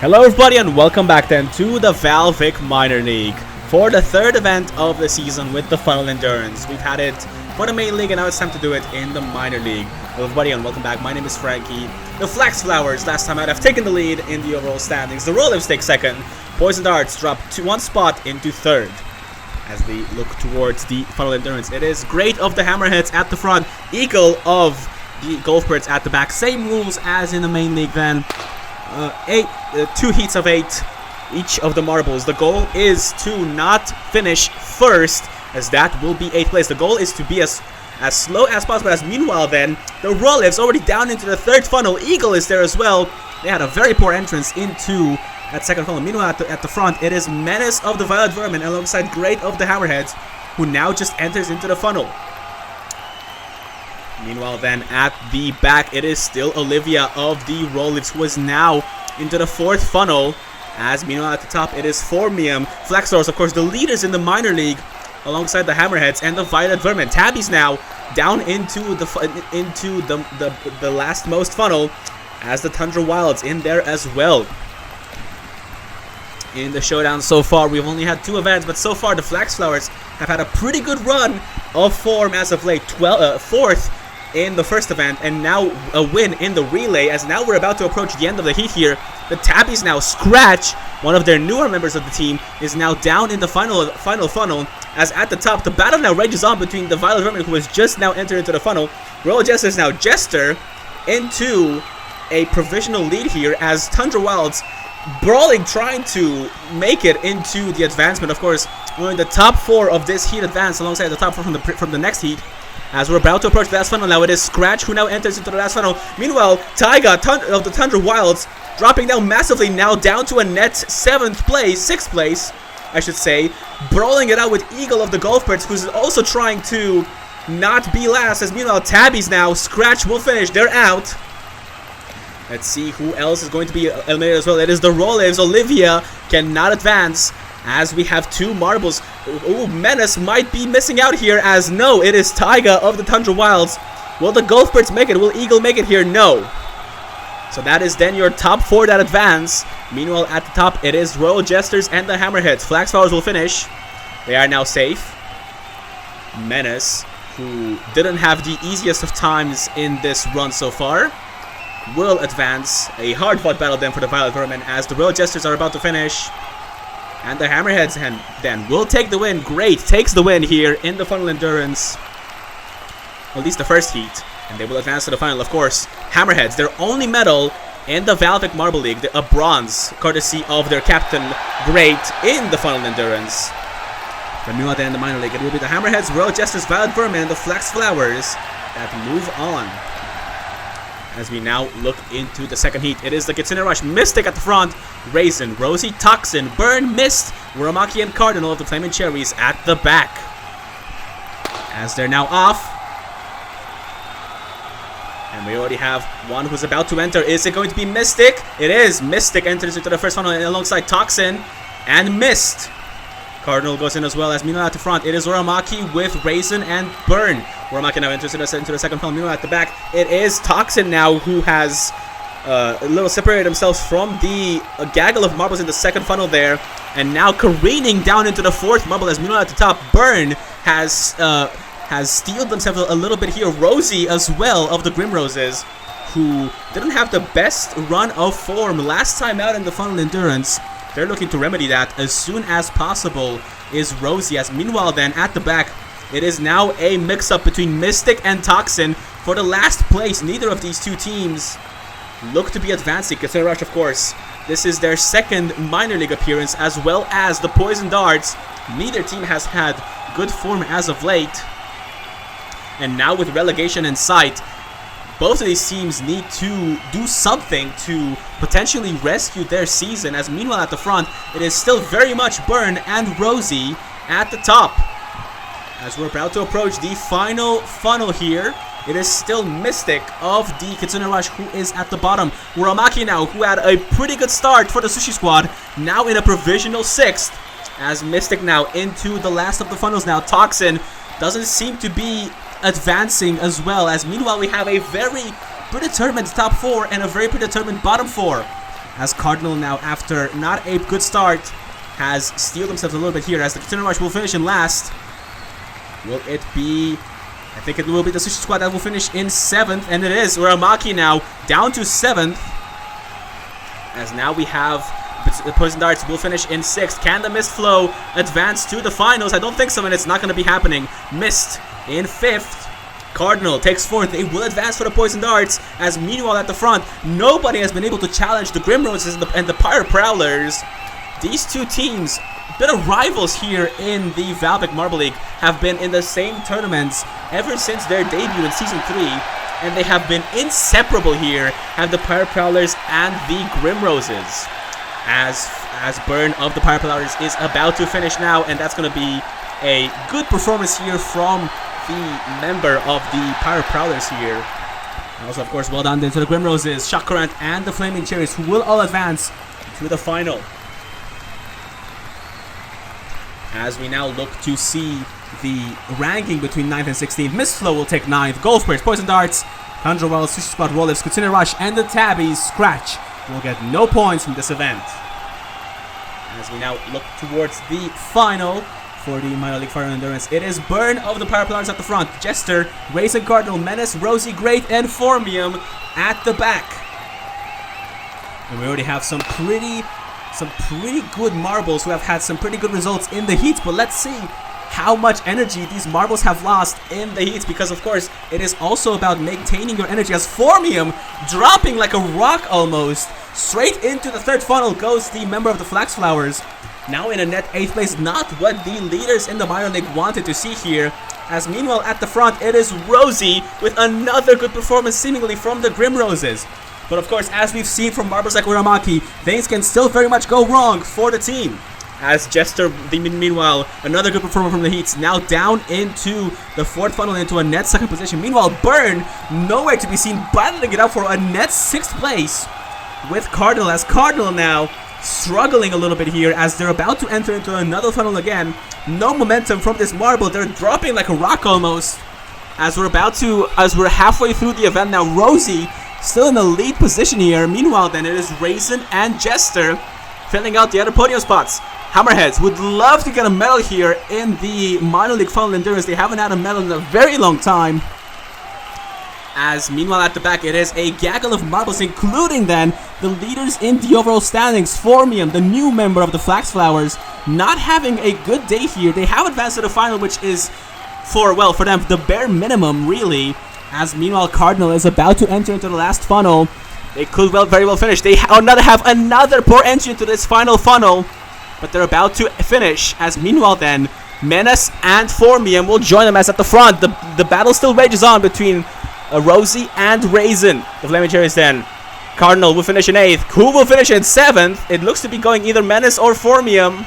Hello everybody and welcome back then to the VALVIK Minor League for the third event of the season with the Funnel Endurance. We've had it for the main league and now it's time to do it in the minor league. Hello everybody and welcome back. My name is Frankie. The Flax Flowers last time out have taken the lead in the overall standings. The Rollives take second. Poison Darts drop one spot into third as they look towards the Funnel Endurance. It is Great of the Hammerheads at the front, Eagle of the Golfbirds at the back. Same rules as in the main league then. 2 heats of 8 each of the marbles. The goal is to not finish first, as that will be 8th place. The goal is to be as slow as possible. As meanwhile then, the Rollives already down into the third funnel. Eagle is there as well. They had a very poor entrance into that second funnel. Meanwhile at the front, it is Menace of the Violet Vermin alongside Great of the Hammerheads, who now just enters into the funnel. Meanwhile then, at the back, it is still Olivia of the Rollives, who is now into the fourth funnel. As meanwhile at the top, it is Formium. Flexors, of course, the leaders in the minor league, alongside the Hammerheads and the Violet Vermin. Tabby's now down into the last most funnel, as the Tundra Wilds in there as well. In the showdown so far, we've only had 2 events, but so far the Flax Flowers have had a pretty good run of form as of late. 4th in the first event, and now a win in the relay, as now we're about to approach the end of the heat here. The Tabbies now Scratch, one of their newer members of the team, is now down in the final funnel, as at the top, the battle now rages on between the Violet Vermin, who has just now entered into the funnel. Royal Jester is now Jester into a provisional lead here, as Tundra Wilds brawling, trying to make it into the advancement. Of course, we're in the top 4 of this heat advance, alongside the top 4 from the next heat. As we're about to approach the last funnel now, it is Scratch who now enters into the last funnel. Meanwhile, Taiga of the Tundra Wilds dropping down massively, now down to a net 6th place, I should say. Brawling it out with Eagle of the Golfbirds, who's also trying to not be last. As meanwhile, Tabbies now, Scratch will finish, they're out. Let's see who else is going to be eliminated as well. It is the Rollives. Olivia cannot advance, as we have 2 marbles. Ooh, Menace might be missing out here, as no, it is Taiga of the Tundra Wilds. Will the Golfbirds make it? Will Eagle make it here? No. So that is then your top 4 that advance. Meanwhile, at the top, it is Royal Jesters and the Hammerheads. Flax Flowers will finish. They are now safe. Menace, who didn't have the easiest of times in this run so far, will advance. A hard-fought battle then for the Violet Vermin, as the Royal Jesters are about to finish. And the Hammerheads then will take the win. Great takes the win here in the Funnel Endurance. At least the first heat. And they will advance to the final, of course. Hammerheads, their only medal in the VALVIK Marble League. A bronze, courtesy of their captain, Great, in the Funnel Endurance. But meanwhile then in the minor league, it will be the Hammerheads, Royal Jesters, Violet Vermin, and the Flax Flowers that move on. As we now look into the second heat, it is the Kitsune Rush, Mystic at the front, Raisin, Rosie, Toxin, Burn, Mist, Muramaki, and Cardinal of the Flaming Cherries at the back. As they're now off. And we already have one who's about to enter. Is it going to be Mystic? It is. Mystic enters into the first funnel alongside Toxin and Mist. Cardinal goes in as well. As meanwhile at the front, it is Muramaki with Raisin and Burn. Muramaki now enters into the second funnel. Meanwhile at the back, it is Toxin now, who has a little separated himself from the gaggle of marbles in the second funnel there, and now careening down into the 4th marble. As meanwhile at the top, Burn has steeled themselves a little bit here. Rosie as well of the Grim Roses, who didn't have the best run of form last time out in the Funnel Endurance. They're looking to remedy that as soon as possible, is Rosie. As meanwhile then at the back, it is now a mix-up between Mystic and Toxin for the last place. Neither of these 2 teams look to be advancing. Kitsune Rush, of course, this is their 2nd minor league appearance, as well as the Poison Darts. Neither team has had good form as of late. And now with relegation in sight, both of these teams need to do something to potentially rescue their season. As meanwhile at the front, it is still very much Burn and Rosie at the top. As we're about to approach the final funnel here, it is still Mystic of the Kitsune Rush who is at the bottom. Muramaki now, who had a pretty good start for the Sushi Squad, now in a provisional 6th. As Mystic now into the last of the funnels now. Toxin doesn't seem to be advancing as well, as meanwhile we have a very predetermined top 4 and a very predetermined bottom 4. as Cardinal now, after not a good start, has steeled themselves a little bit here, as the Continuing Rush will finish in last. Will it be... I think it will be the Sushi Squad that will finish in 7th, and it is. Uramaki now down to 7th, as now we have the Poison Darts will finish in 6th. Can the Mist Flow advance to the finals? I don't think so, and it's not going to be happening. Mist in 5th. Cardinal takes 4th. They will advance for the Poison Darts, as meanwhile at the front, nobody has been able to challenge the Grim Roses and the Pirate Prowlers. These two teams, bit of rivals here in the VALVIK Marble League, have been in the same tournaments ever since their debut in Season 3, and they have been inseparable here, have the Pirate Prowlers and the Grim Roses. As Burn of the Pirate Prowlers is about to finish now, and that's going to be a good performance here from the member of the Pirate Prowlers here. And also, of course, well done then to the Grim Roses, Shock Current, and the Flaming Cherries, who will all advance to the final. As we now look to see the ranking between 9th and 16th, Mist Flow will take 9th, Golf Sprays, Poison Darts, Conjure Wells, Sushi Squad, Rollifts, Continuing Rush, and the Tabbies, Scratch, will get no points from this event. As we now look towards the final for the Minor League Fire and Endurance, it is Burn of the Pirate Prowlers at the front, Jester, Raisin Cardinal, Menace, Rosie, Great, and Formium at the back. And we already have some pretty good marbles who have had some pretty good results in the heats, but let's see how much energy these marbles have lost in the heats, because of course it is also about maintaining your energy, as Formium dropping like a rock almost. Straight into the 3rd funnel goes the member of the Flax Flowers, now in a net 8th place, not what the leaders in the minor league wanted to see here, as meanwhile at the front it is Rosie with another good performance seemingly from the Grim Roses. But of course, as we've seen from marbles like Uramaki, things can still very much go wrong for the team. As Jester, meanwhile, another good performer from the heats, now down into the 4th funnel into a net 2nd position. Meanwhile, Burn, nowhere to be seen, battling it out for a net 6th place with Cardinal, as Cardinal now struggling a little bit here as they're about to enter into another funnel again. No momentum from this marble, they're dropping like a rock almost. As we're halfway through the event now, Rosie still in the lead position here. Meanwhile then, it is Raisin and Jester filling out the other podium spots. Hammerheads would love to get a medal here in the Minor League Final Endurance. They haven't had a medal in a very long time. As meanwhile at the back, it is a gaggle of marbles, including then the leaders in the overall standings. Formium, the new member of the Flax Flowers, not having a good day here. They have advanced to the final, which is for them the bare minimum really. As meanwhile Cardinal is about to enter into the last funnel. They could very well finish. They have another poor entry into this final funnel, but they're about to finish. As meanwhile then, Menace and Formium will join them as at the front. The battle still rages on between Rosie and Raisin. The Flaming Cherries then. Cardinal will finish in 8th. Who will finish in 7th? It looks to be going either Menace or Formium.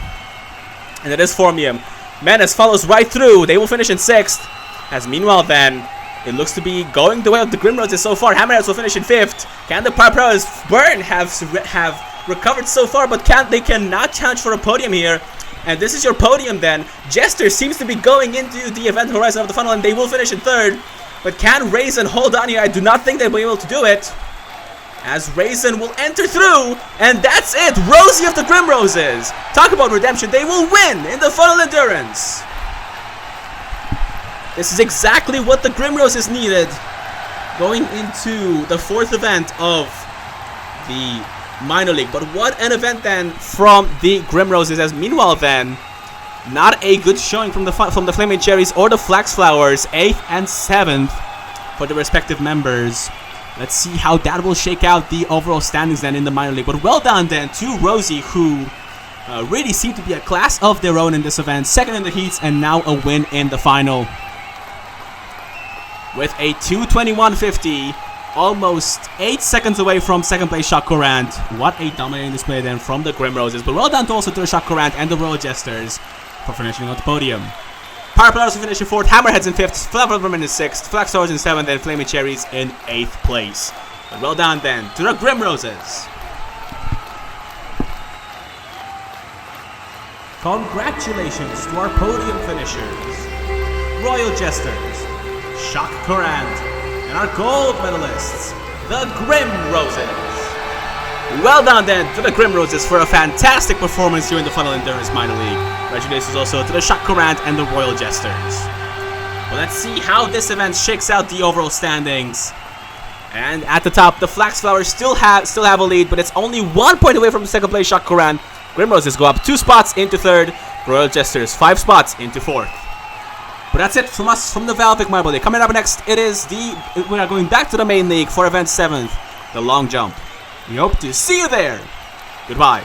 And it is Formium. Menace follows right through. They will finish in 6th. As meanwhile then, it looks to be going the way of the Grim Roses so far. Hammerheads will finish in 5th. Can the Pirate Prowlers Burn have recovered so far, but they cannot challenge for a podium here. And this is your podium then. Jester seems to be going into the event horizon of the funnel, and they will finish in 3rd. But can Raisin hold on here? I do not think they'll be able to do it. As Raisin will enter through, and that's it. Rosie of the Grim Roses. Talk about redemption. They will win in the Final Endurance. This is exactly what the Grim Roses needed going into the 4th event of the Minor League. But what an event then from the Grim Roses, as meanwhile then, not a good showing from the Flaming Cherries or the Flax Flowers, 8th and 7th for the respective members. Let's see how that will shake out the overall standings then in the Minor League. But well done then to Rosie, who really seemed to be a class of their own in this event. 2nd in the heats and now a win in the final. With a 2:21.50, almost 8 seconds away from 2nd place Shock Current. What a dominating display then from the Grim Roses. But well done also to the Shock Current and the Royal Jesters for finishing on the podium. Pirate Prowlers will finish in 4th, Hammerheads in 5th, Flowerman in 6th, Flax Flowers in 7th, and Flaming Cherries in 8th place. But well done then to the Grim Roses. Congratulations to our podium finishers, Royal Jesters, Shock Current, and our gold medalists, the Grim Roses. Well done then to the Grim Roses for a fantastic performance here in the Final Endurance Minor League. Congratulations also to the Shock Courant and the Royal Jesters. Well, let's see how this event shakes out the overall standings. And at the top, the Flax Flowers still have a lead, but it's only 1 point away from the second place Shock Courant. Grim Roses go up 2 spots into third. Royal Jesters 5 spots into fourth. But that's it from us from the VALVIK Marble League. Coming up next, we are going back to the main league for event 7th, the long jump. We hope to see you there. Goodbye.